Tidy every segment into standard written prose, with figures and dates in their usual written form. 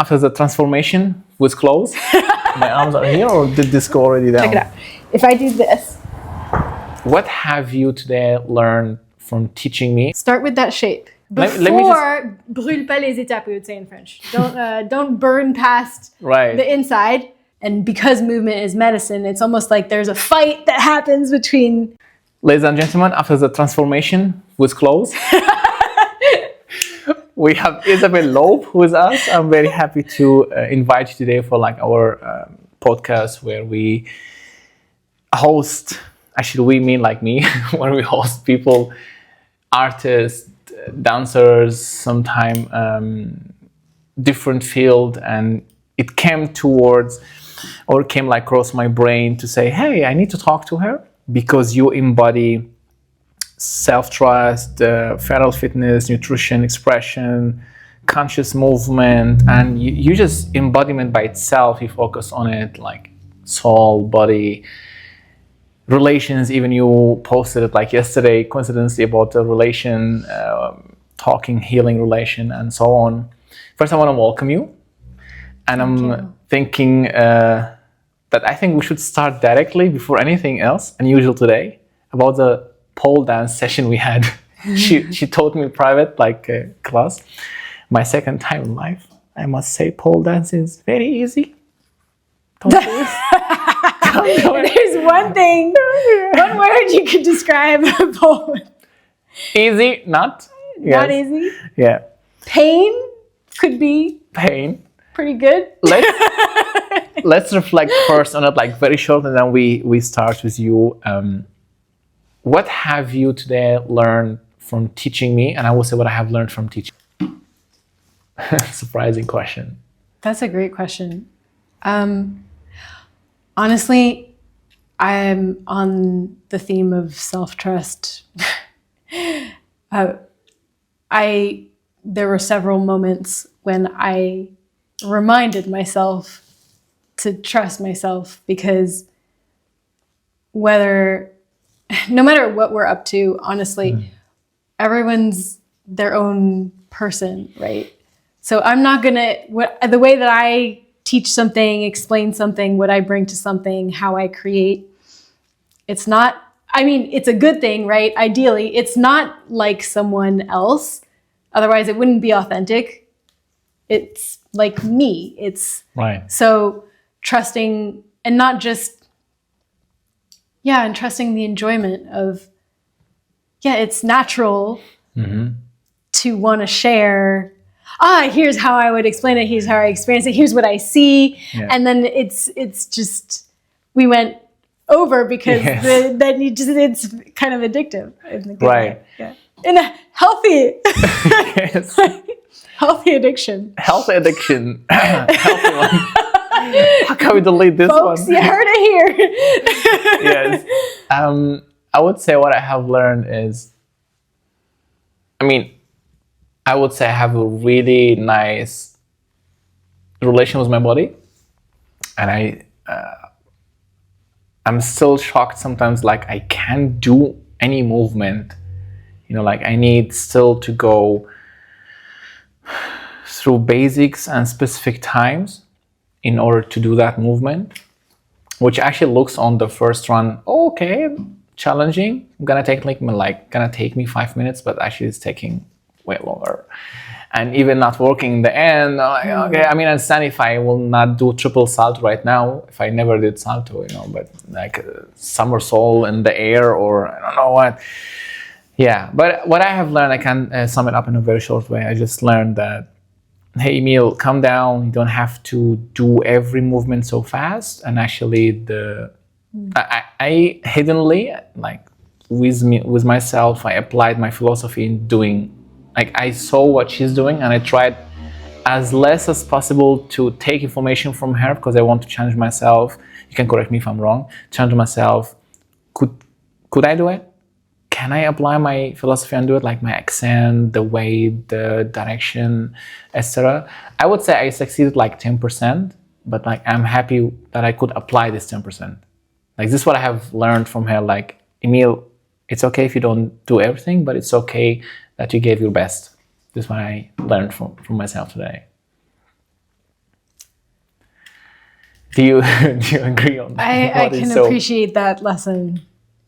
after the transformation was closed. My arms are here, or did this go already down? Check it out. If I do this. What have you today learned from teaching me? Start with that shape. Let me Before, brûle pas les étapes, we would say in French. Don't burn past the inside. And because movement is medicine, it's almost like there's a fight that happens between... Ladies and gentlemen, after the transformation was closed, we have Isabel Loeb with us. I'm very happy to invite you today for like our podcast where we host, actually we mean like me, when we host people, artists, dancers, sometimes different field, and it came towards, or came like across my brain to say, hey, I need to talk to her because you embody self-trust, feral fitness, nutrition, expression, conscious movement, and you just embodiment by itself, you focus on it like soul, body, relations. Even you posted it like yesterday, coincidentally, about a relation, talking, healing relation, and so on. First, I want to welcome you. And I'm thinking that I think we should start directly before anything else unusual today about the pole dance session we had. She taught me private class. My second time in life. I must say pole dance is very easy. Don't do it. There's one thing, one word you could describe a pole. Easy, not? Yes. Not easy? Yeah. Pain could be pain. Pretty good. Let's reflect first on it, like very short, and then we start with you. What have you today learned from teaching me? And I will say what I have learned from teaching. Surprising question. That's a great question. Honestly, I'm on the theme of self-trust. There were several moments when I reminded myself to trust myself, because no matter what we're up to, honestly, everyone's their own person, right? So I'm not gonna, the way that I teach something, explain something, what I bring to something, how I create, it's not, I mean, it's a good thing, right? Ideally, it's not like someone else. Otherwise, it wouldn't be authentic. It's like me. It's right. So trusting, and not just, and trusting the enjoyment of, it's natural to want to share. Here's how I would explain it. Here's how I experience it. Here's what I see. Yeah. And then it's just, we went over because it's kind of addictive. Right. Yeah. In a healthy, healthy addiction. Healthy addiction. Healthy one. How can we delete this Folks, one? You heard it here. Yes. I would say what I have learned is, I would say I have a really nice relation with my body, and I'm still shocked sometimes, like I can't do any movement, like I need still to go through basics and specific times in order to do that movement, which actually looks on the first run, okay, challenging, gonna take me 5 minutes, but actually it's taking way longer, and even not working in the end. Okay, I understand if I will not do triple salto right now, if I never did salto, but like somersault in the air, or I don't know what. Yeah, but what I have learned, I can sum it up in a very short way. I just learned that, hey, Emile, calm down. You don't have to do every movement so fast. And actually, I hiddenly, like with myself, I applied my philosophy in doing. Like I saw what she's doing, and I tried as less as possible to take information from her, because I want to challenge myself. You can correct me if I'm wrong. Challenge myself. Could I do it? Can I apply my philosophy and do it, like my accent, the weight, the direction, etc.? I would say I succeeded like 10%, but like I'm happy that I could apply this 10%. Like this is what I have learned from her. Like, Emile, it's okay if you don't do everything, but it's okay that you gave your best. This is what I learned from myself today. Do you do you agree on that? I What is can so appreciate that lesson.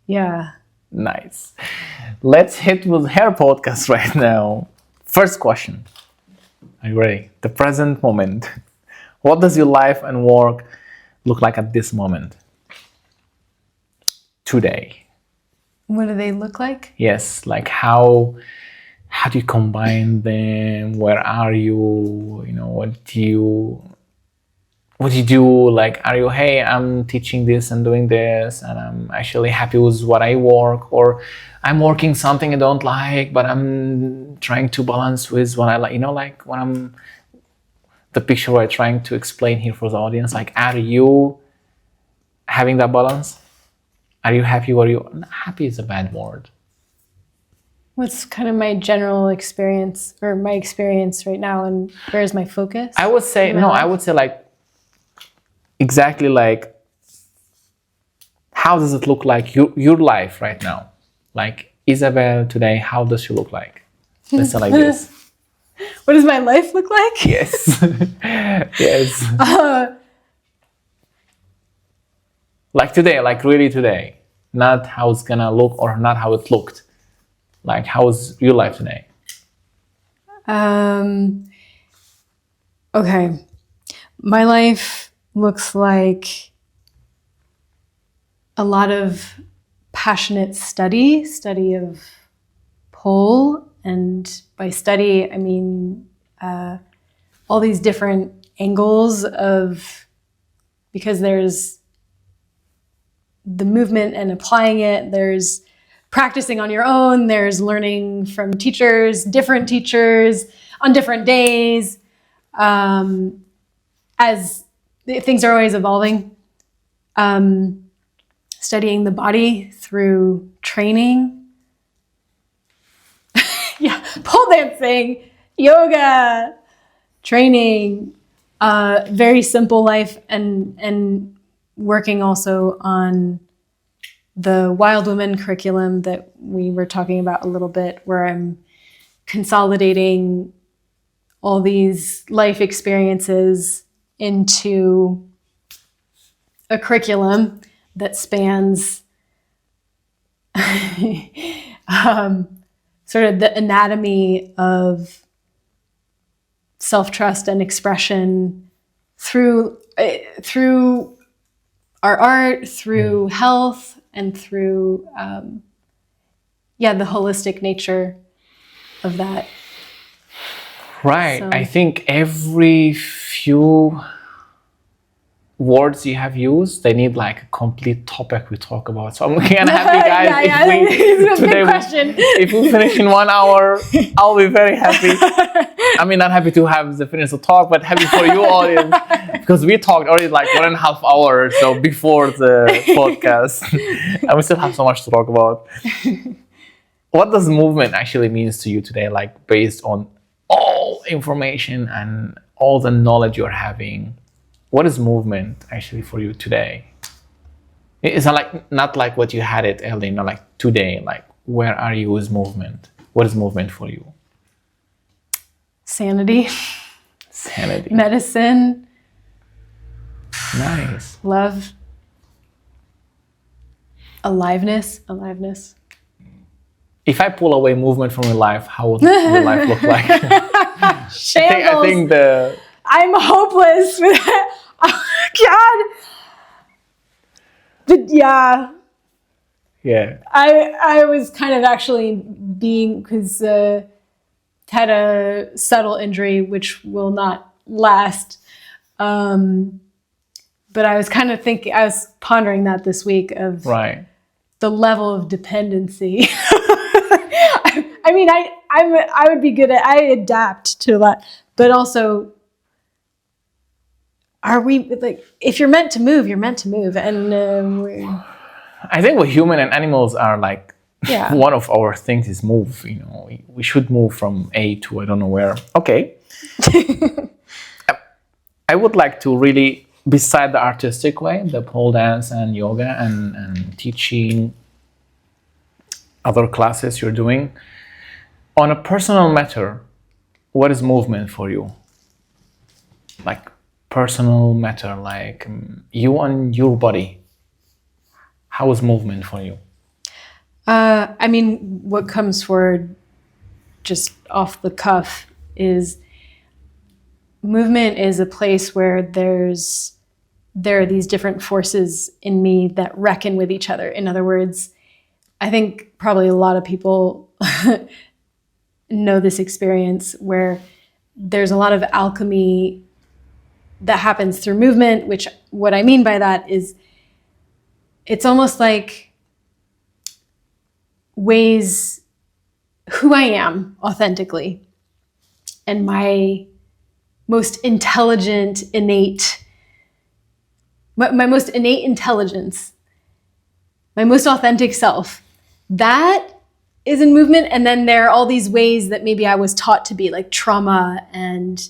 Yeah. nice? Let's hit with her podcast right now. First question. Are you ready? The present moment. What does your life and work look like at this moment? Today. What do they look like? Yes, like how do you combine them? Where are you? You know, what do you do? Like, are you, hey, I'm teaching this and doing this, and I'm actually happy with what I work, or I'm working something I don't like, but I'm trying to balance with what I like, you know, like when I'm the picture we're trying to explain here for the audience, like, are you having that balance? Are you happy? Where you happy is a bad word. What's kind of my general experience or my experience right now, and where's my focus? I would say no. I would say like exactly like how does it look like your life right now? Like Isabel today, how does she look like? Let's say like this. What does my life look like? Yes, yes. Like today, like really today, not how it's gonna look or not how it looked. Like how's your life today? Okay. My life looks like a lot of passionate study of pole. And by study, I mean all these different angles of, because there's the movement and applying it, there's practicing on your own, there's learning from teachers, different teachers on different days, as things are always evolving. Studying the body through training. Yeah, pole dancing, yoga, training, very simple life, and working also on the Wild Women curriculum that we were talking about a little bit, where I'm consolidating all these life experiences into a curriculum that spans sort of the anatomy of self-trust and expression through our art, through health, and through the holistic nature of that. Right. So. I think every few words you have used, they need like a complete topic we talk about. So I'm kind of happy, guys. If we finish in 1 hour, I'll be very happy. I mean, not happy to have the finish the talk, but happy for you audience, because we talked already like 1.5 hours. So before the podcast, and we still have so much to talk about. What does movement actually means to you today? Like based on all information and all the knowledge you're having. What is movement actually for you today? It's not like what you had it earlier, not like today. Like where are you with movement? What is movement for you? Sanity. Sanity. Medicine. Nice. Love. Aliveness. If I pull away movement from your life, how would your life look like? Shambles. I think I'm hopeless with that. Oh, God. But yeah. Yeah. I was kind of actually because had a subtle injury which will not last. But I was kind of I was pondering that this week of right. the level of dependency. I mean, I would be good at, I adapt to that, but also, are we like, if you're meant to move, you're meant to move. And I think we human and animals are like, one of our things is move, you know, we should move from A to I don't know where. Okay. I would like to really, beside the artistic way, the pole dance and yoga and teaching other classes you're doing, on a personal matter, what is movement for you? Like personal matter, like you and your body. How is movement for you? I mean, what comes forward just off the cuff is movement is a place where there are these different forces in me that reckon with each other. In other words, I think probably a lot of people know this experience where there's a lot of alchemy that happens through movement, which what I mean by that is it's almost like ways who I am authentically and my most intelligent, my most innate intelligence, my most authentic self, that is in movement. And then there are all these ways that maybe I was taught to be, like trauma and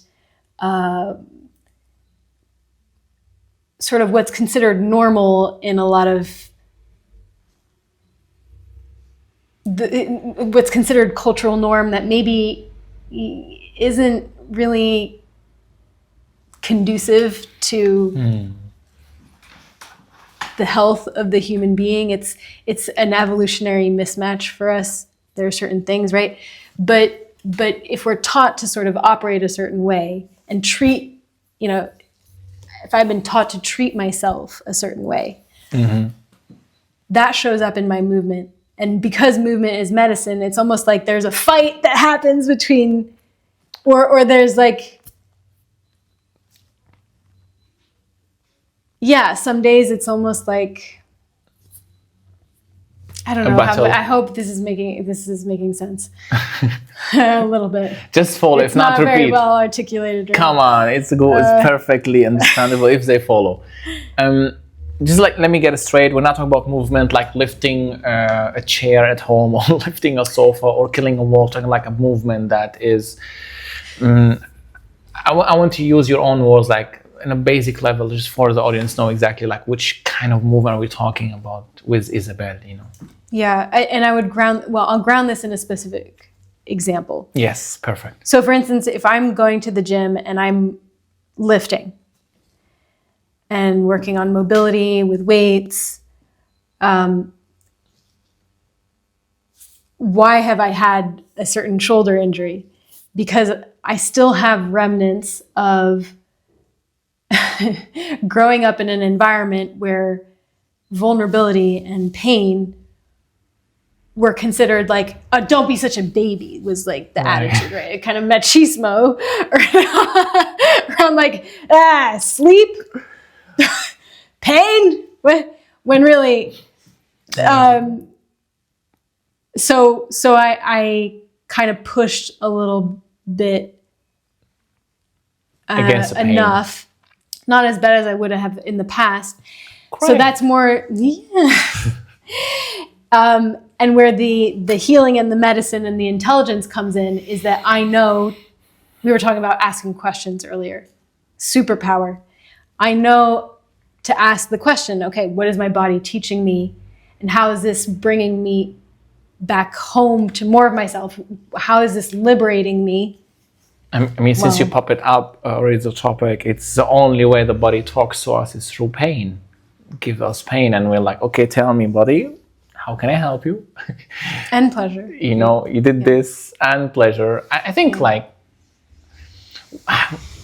sort of what's considered normal in a lot of what's considered cultural norm that maybe isn't really conducive to the health of the human being. It's an evolutionary mismatch for us. There are certain things, right? But if we're taught to sort of operate a certain way and treat, if I've been taught to treat myself a certain way, that shows up in my movement. And because movement is medicine, it's almost like there's a fight that happens between, or there's like, some days it's almost like, I don't know. I hope this is making sense. A little bit. Just follow. It's if not repeat. Very well articulated. Right? Come on, it's perfectly understandable if they follow. Just like, let me get it straight. We're not talking about movement like lifting a chair at home or lifting a sofa or killing a wall. Talking like a movement that is. I want to use your own words, like in a basic level, just for the audience know exactly like which kind of movement are we talking about with Isabelle. Yeah, I'll ground this in a specific example. Yes, perfect. So for instance, if I'm going to the gym and I'm lifting and working on mobility with weights, why have I had a certain shoulder injury? Because I still have remnants of growing up in an environment where vulnerability and pain were considered like, don't be such a baby, was like the attitude, right? Kind of machismo around like, sleep, pain, when really, so I kind of pushed a little bit against enough, not as bad as I would have in the past. Great. So that's more, and where the healing and the medicine and the intelligence comes in is that I know, we were talking about asking questions earlier, superpower. I know to ask the question, okay, what is my body teaching me? And how is this bringing me back home to more of myself? How is this liberating me? I mean, since you pop it up, already the topic, it's the only way the body talks to us is through pain. Give us pain and we're like, okay, tell me, body, how can I help you? And pleasure. You did this and pleasure. I think like,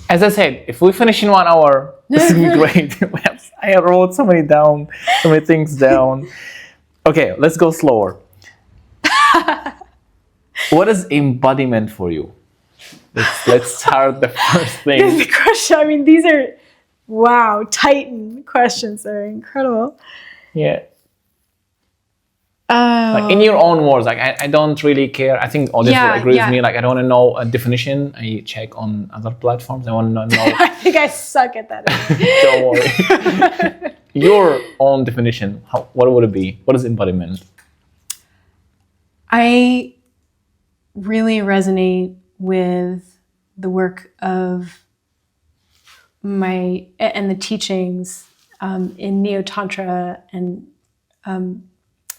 as I said, if we finish in 1 hour, this would be great. I wrote so many things down. Okay, let's go slower. What is embodiment for you? Let's start the first thing. The question, I mean, these are, wow, Titan questions. They're incredible. Yeah. Like in your own words, like I don't really care. I think audience will agree with me. Like I don't want to know a definition. I check on other platforms. I want to know. I think I suck at that. Don't worry. Your own definition. What would it be? What is embodiment? I really resonate with the work of and the teachings in Neo-Tantra and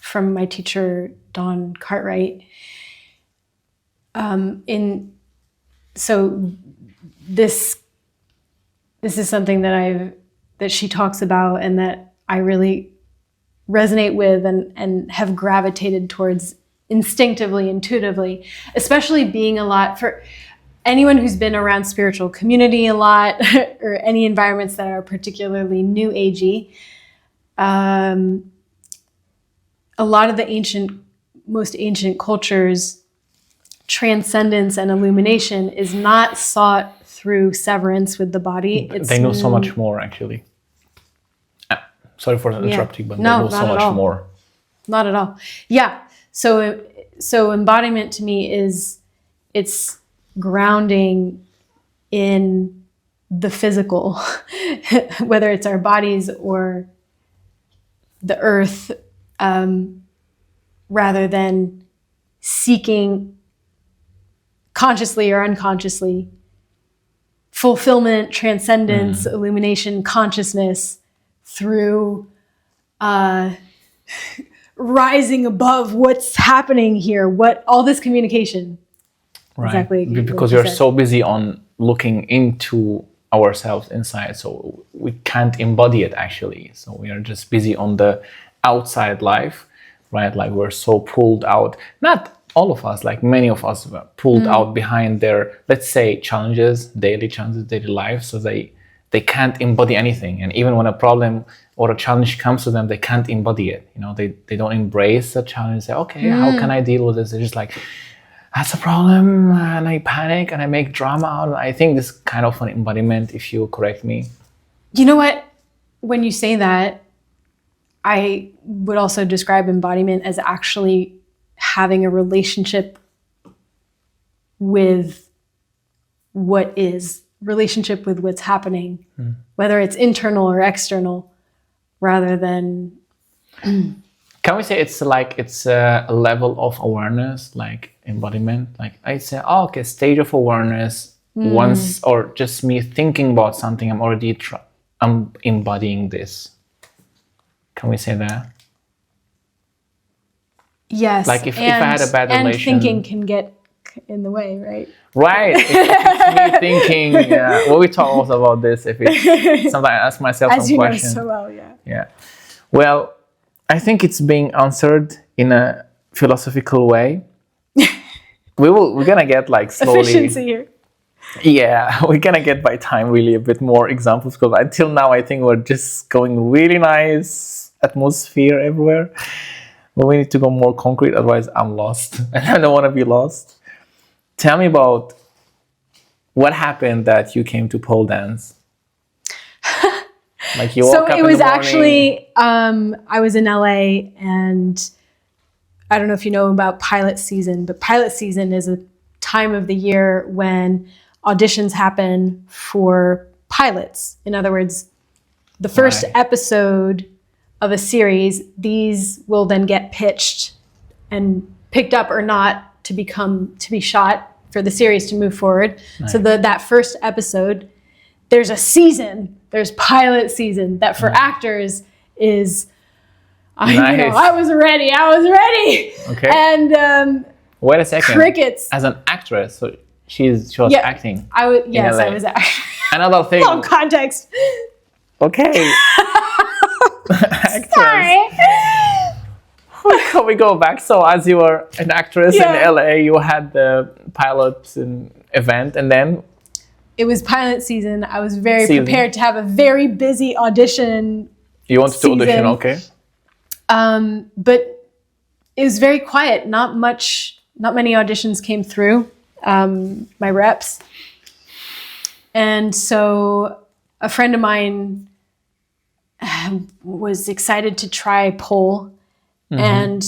from my teacher, Don Cartwright. So this this is something that she talks about and that I really resonate with and have gravitated towards instinctively, intuitively, especially being a lot for anyone who's been around spiritual community a lot or any environments that are particularly new agey. A lot of the most ancient cultures, transcendence and illumination is not sought through severance with the body. They know so much more, actually. Sorry for interrupting, but they know so much more. Not at all. Yeah. So embodiment to me it's grounding in the physical, whether it's our bodies or the earth, rather than seeking consciously or unconsciously fulfillment, transcendence, illumination, consciousness through rising above what's happening here, all this communication. Right. Exactly. Because you're so busy on looking into ourselves inside, so we can't embody it actually. So we are just busy on the outside life, right? Like we're so pulled out, not all of us, like many of us were pulled out behind their, let's say, daily challenges, daily life. So they can't embody anything. And even when a problem or a challenge comes to them, they can't embody it. You know, they don't embrace the challenge and say, okay, how can I deal with this? They're just like, that's a problem, and I panic and I make drama out of it. I think this is kind of an embodiment, if you correct me. You know what? When you say that, I would also describe embodiment as actually having a relationship with what is, relationship with what's happening, whether it's internal or external, rather than... Can we say it's a level of awareness, like embodiment? Like I say, okay, stage of awareness once, or just me thinking about something, I'm embodying this. Can we say that? Yes. Like if I had a bad relation. And thinking can get in the way, right? Right. If it's me thinking, well, we talk also about this. Sometimes I ask myself As some questions. As you know so well, yeah. Yeah. Well, I think it's being answered in a philosophical way. We're gonna get like slowly efficiency here. Yeah, we're gonna get by time really a bit more examples, because until now I think we're just going really nice atmosphere everywhere. But we need to go more concrete, otherwise I'm lost and I don't want to be lost. Tell me about what happened that you came to pole dance. Like you woke up in the morning. So it was actually, I was in LA, and I don't know if you know about pilot season, but pilot season is a time of the year when auditions happen for pilots. In other words, the first episode of a series, these will then get pitched and picked up or not to be shot for the series to move forward. Nice. So that first episode, there's a season, there's pilot season that for actors is, I was ready. Okay. And wait a second. Crickets. As an actress, so she was acting. I was acting. Another thing. Long context. Okay. Sorry. Can we go back? So as you were an actress in LA, you had the pilot event, and then? It was pilot season. I was very prepared to have a very busy audition. You wanted to audition, okay. But it was very quiet. Not many auditions came through, my reps. And so a friend of mine was excited to try pole, and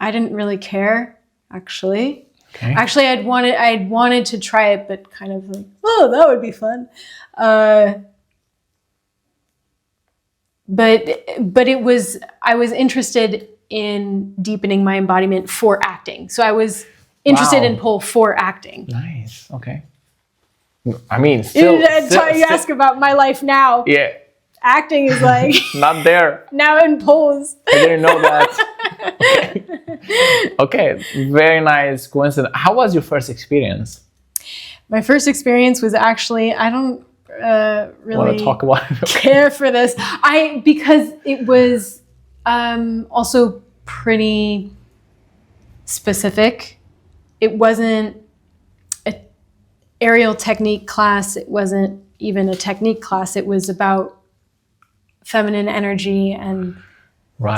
I didn't really care, actually. Okay. Actually, I'd wanted to try it, but kind of like, oh, that would be fun. But I was interested in deepening my embodiment for acting. So I was interested in pole for acting. Nice. Okay. I mean, still, you ask about my life now. Yeah. Acting is like not there. Now in poles. I didn't know that. Okay. Very nice coincidence. How was your first experience? My first experience was actually, I don't really Want to talk about it? care for this. Because it was also pretty specific. It wasn't an aerial technique class. It wasn't even a technique class. It was about feminine energy and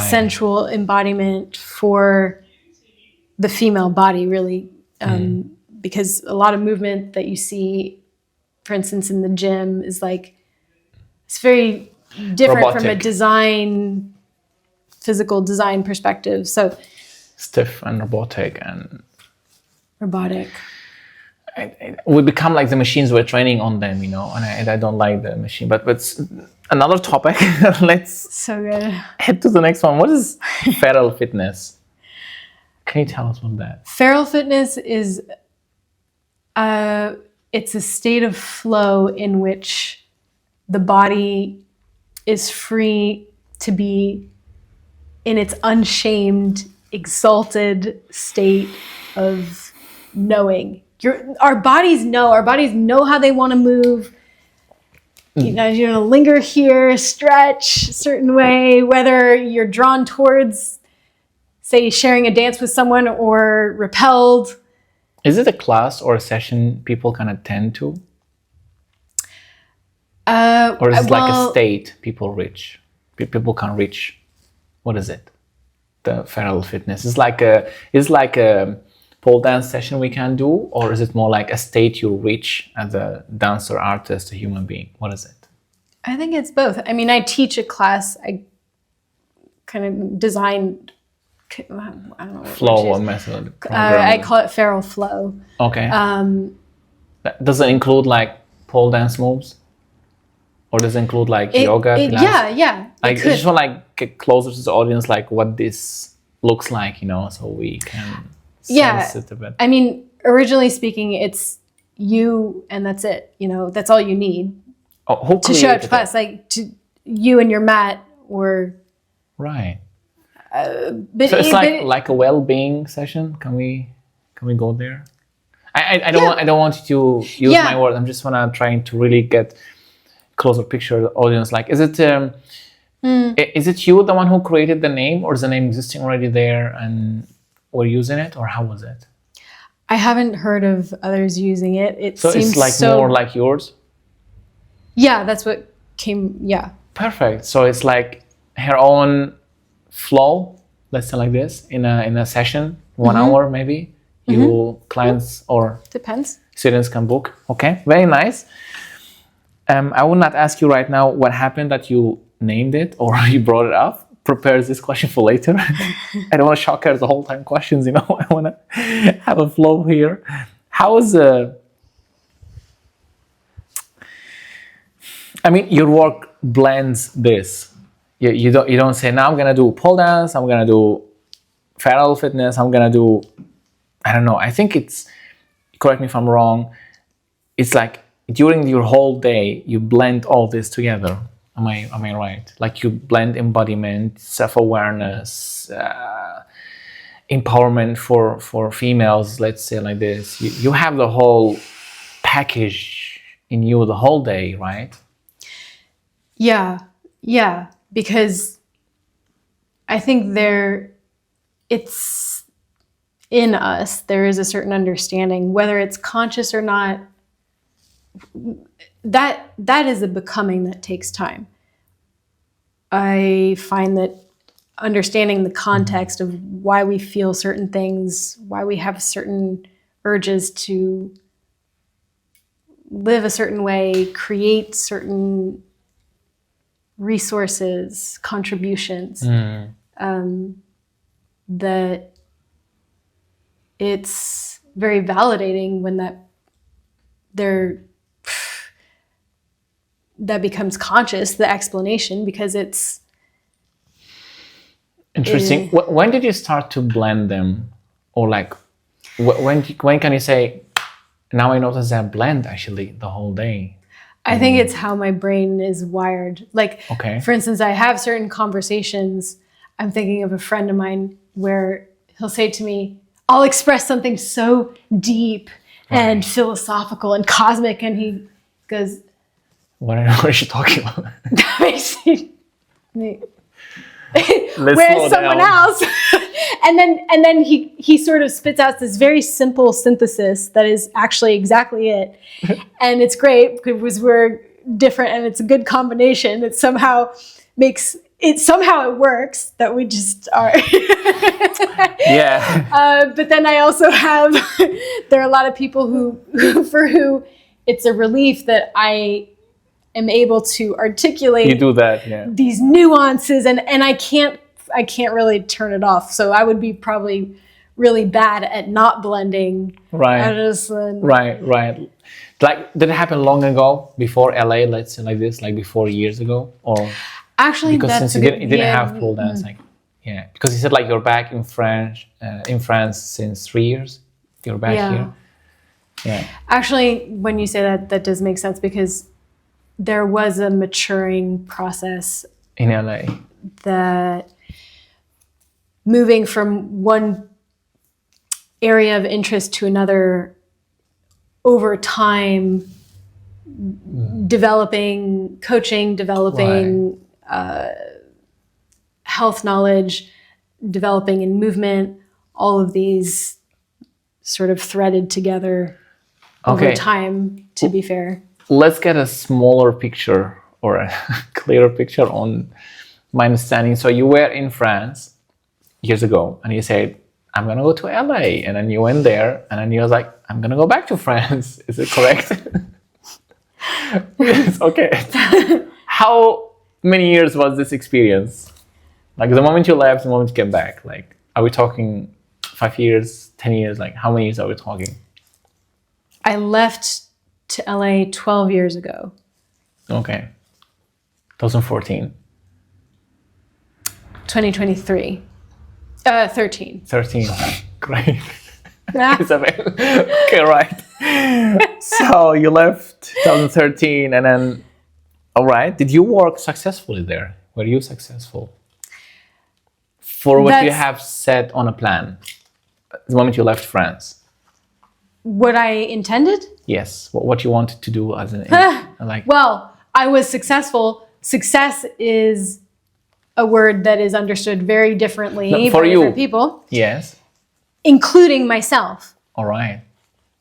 sensual embodiment for the female body, really. Because a lot of movement that you see, for instance, in the gym is like, it's very different Robotic. from a design, physical design perspective. So Stiff and robotic and robotic. we become like the machines we're training on them, you know, and I don't like the machine. But another topic. Let's So good. head to the next one. What is feral fitness? Can you tell us about that? Feral fitness is it's a state of flow in which the body is free to be in its unshamed, exalted state of knowing. Our bodies know how they want to move. You know, you're gonna linger here, stretch a certain way, whether you're drawn towards, say, sharing a dance with someone or repelled. Is it a class or a session people can attend to? Or is it like a state people reach? People can reach. What is it? The feral fitness. It's like a pole dance session we can do, or is it more like a state you reach as a dancer, artist, a human being? What is it? I think it's both. I mean, I teach a class. I kind of designed, I don't know what Flow word or to use. method? I call it feral flow. Okay. Does it include like pole dance moves? Or does it include like yoga? Yeah. I just want to like get closer to the audience, like what this looks like, you know, so we can sense it a bit. I mean, originally speaking, it's you and that's it. You know, that's all you need Who to show up created to class. Like to you and your mat, or right. but So it's like a well-being session. Can we go there? I don't want you to use my word. I'm just wanna trying to really get closer picture of the audience. Like, is it you the one who created the name, or is the name existing already there and we're using it, or how was it? I haven't heard of others using it. So seems it's like more like yours. Yeah, that's what came. Yeah. Perfect. So it's like her own flow. Let's say like this in a session, 1 hour maybe. You clients or Depends. students can book. Okay, very nice. I will not ask you right now what happened that you named it or you brought it up. Prepare this question for later. I don't want to shock her the whole time questions, you know. I want to have a flow here. How is I mean, your work blends this. You don't say, now I'm gonna do pole dance, I'm gonna do feral fitness, I'm gonna do, I don't know. I think it's, correct me if I'm wrong, it's like during your whole day you blend all this together. Am I right? Like you blend embodiment, self-awareness, empowerment for females, let's say like this. You have the whole package in you the whole day, right? Yeah, because I think it's in us. There is a certain understanding, whether it's conscious or not. That is a becoming that takes time. I find that understanding the context of why we feel certain things, why we have certain urges to live a certain way, create certain resources, contributions, that it's very validating when that becomes conscious, the explanation, because it's interesting. When did you start to blend them, or like when can you say, now I notice that blend actually the whole day? I think it's how my brain is wired. Like, okay. For instance, I have certain conversations. I'm thinking of a friend of mine where he'll say to me, I'll express something so deep and philosophical and cosmic, and he goes, What is she talking about? That makes me. Let's Whereas slow someone down. else, and then he sort of spits out this very simple synthesis that is actually exactly it, and it's great because we're different and it's a good combination. It somehow it works that we just are. Yeah. But then I also have there are a lot of people for who it's a relief that I am able to articulate You do that, yeah. these nuances and I can't really turn it off. So I would be probably really bad at not blending. Right. Right. Like, did it happen long ago, before LA, let's say like this, like before years ago? Or actually, because that's since you didn't have pole dance, like, yeah. Because you said like you're back in France since 3 years. You're back here. Yeah. Actually, when you say that, that does make sense because there was a maturing process In LA. that moving from one area of interest to another over time, developing coaching, developing health knowledge, developing in movement, all of these sort of threaded together over time, to be fair. Let's get a smaller picture or a clearer picture on my understanding. So you were in France years ago and you said, I'm going to go to LA. And then you went there and then you was like, I'm going to go back to France. Is it correct? Yes, okay. How many years was this experience? Like the moment you left, the moment you came back, like, are we talking 5 years, 10 years? Like how many years are we talking? I left to LA 12 years ago. Okay. 2014. 2023. 13. 13. Great. Isabel. Okay, right. So you left 2013 and then, all right. Did you work successfully there? Were you successful? For what you have set on a plan the moment you left France? What I intended? Yes. What you wanted to do as an like. Well, I was successful. Success is a word that is understood very differently for by you. different people. Yes. Including myself. All right.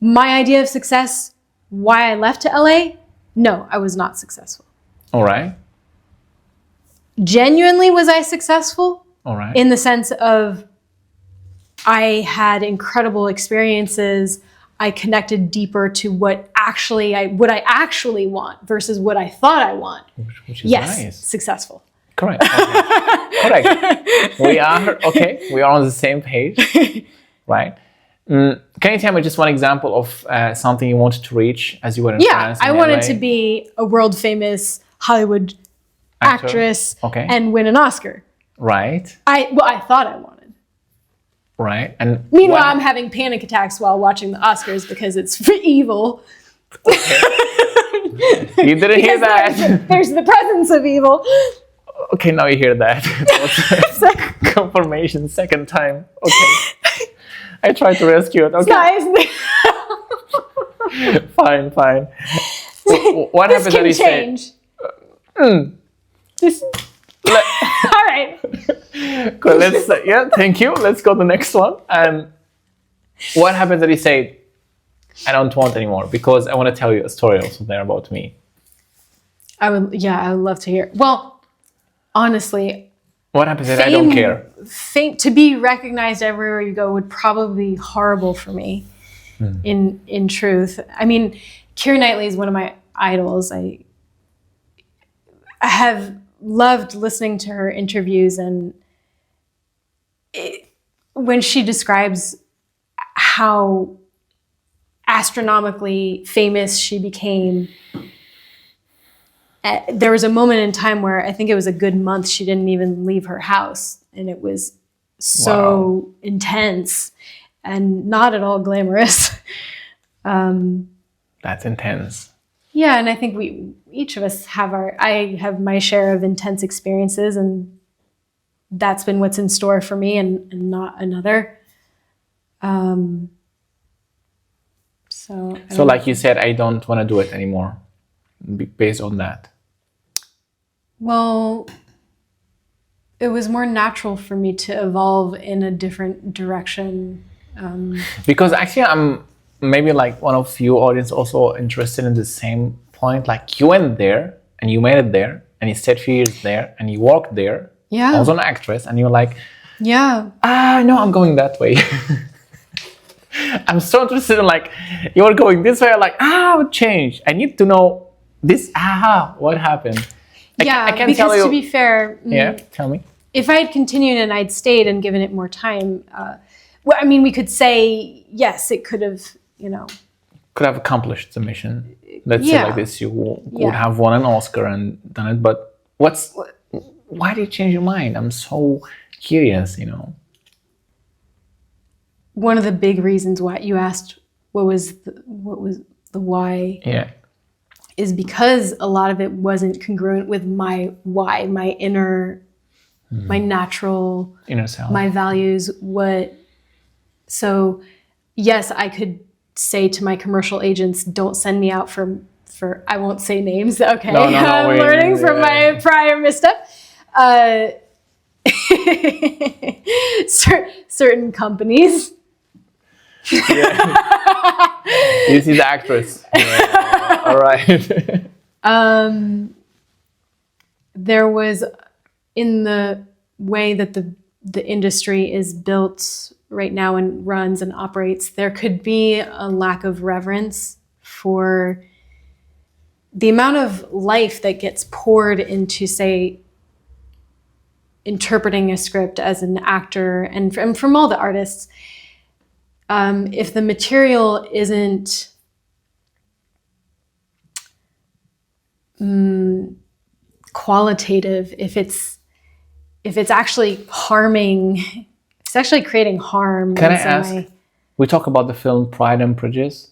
My idea of success, why I left to LA? No, I was not successful. All right. Genuinely, was I successful? All right. In the sense of I had incredible experiences. I connected deeper to what I actually want versus what I thought I want. Which is yes, nice. Successful. Correct. Okay. Correct. We are on the same page, right? Can you tell me just one example of something you wanted to reach as you were in France? I wanted to be a world famous Hollywood actress and win an Oscar. Right. I thought I wanted. Right. And meanwhile, I'm having panic attacks while watching the Oscars because it's for evil. Okay. You didn't hear that. There's the presence of evil. Okay, now you hear that. Confirmation, second time. Okay. I tried to rescue it. Okay. Fine. What happens when you say? This. All right. Good. Thank you. Let's go to the next one. What happens when you say, I don't want anymore? Because I want to tell you a story also there about me. I would love to hear. Well, honestly, what happens if I don't care? To be recognized everywhere you go would probably be horrible for me. In truth, I mean, Keira Knightley is one of my idols. I have loved listening to her interviews, and when she describes how astronomically famous she became, there was a moment in time where I think it was a good month she didn't even leave her house, and it was so intense and not at all glamorous. That's intense. Yeah, and I think each of us I have my share of intense experiences, and that's been what's in store for me and not another. So like you said, I don't want to do it anymore. based on that? Well, it was more natural for me to evolve in a different direction. Because actually, I'm maybe like one of you audience also interested in the same point. Like you went there and you made it there and you stayed 2 years there and you worked there. Yeah. I was an actress and you're like, Yeah. no, I'm going that way. I'm so interested in like, you're going this way. I'm like, what changed? I need to know this. What happened? Yeah, I can't because tell you. to be fair, Yeah, tell me. if I had continued and I'd stayed and given it more time, well, I mean, we could say, yes, it could have, Could have accomplished the mission. Let's say Yeah. like this, you would Yeah. have won an Oscar and done it. But why did you change your mind? I'm so curious, One of the big reasons why you asked what was the why Yeah. is because a lot of it wasn't congruent with my why, my inner, my natural, Inner self. my values. So yes, I could say to my commercial agents, don't send me out for I won't say names. Okay, No, I'm wait, learning from my prior misstep. Certain companies. You see the actress. Yeah. All right. There was, in the way that the industry is built right now and runs and operates, there could be a lack of reverence for the amount of life that gets poured into, say, interpreting a script as an actor and from all the artists. If the material isn't qualitative, if it's actually harming, it's actually creating harm. Can I in some ask? way. We talk about the film Pride and Prejudice.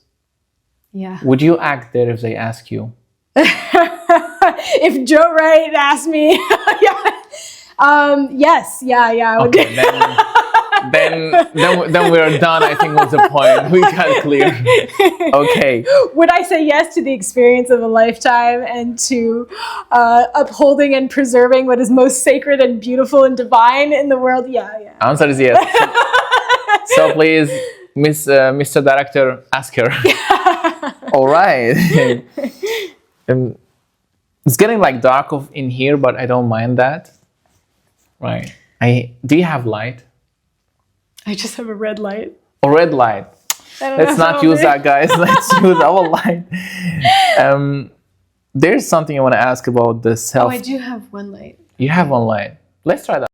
Yeah. Would you act there if they ask you? If Joe Wright asked me, yeah. Yes, yeah, I would. Okay, then we're done. I think was the point. We got clear. Okay. Would I say yes to the experience of a lifetime and to upholding and preserving what is most sacred and beautiful and divine in the world? Yeah. Answer is yes. So please, Mr. Director, ask her. All right. It's getting like dark in here, but I don't mind that. Right. Do you have light? I just have a red light. Or red light? Let's not use that, guys. Let's use our light. There's something I want to ask about the self. Oh, I do have one light. You have one light. Let's try that.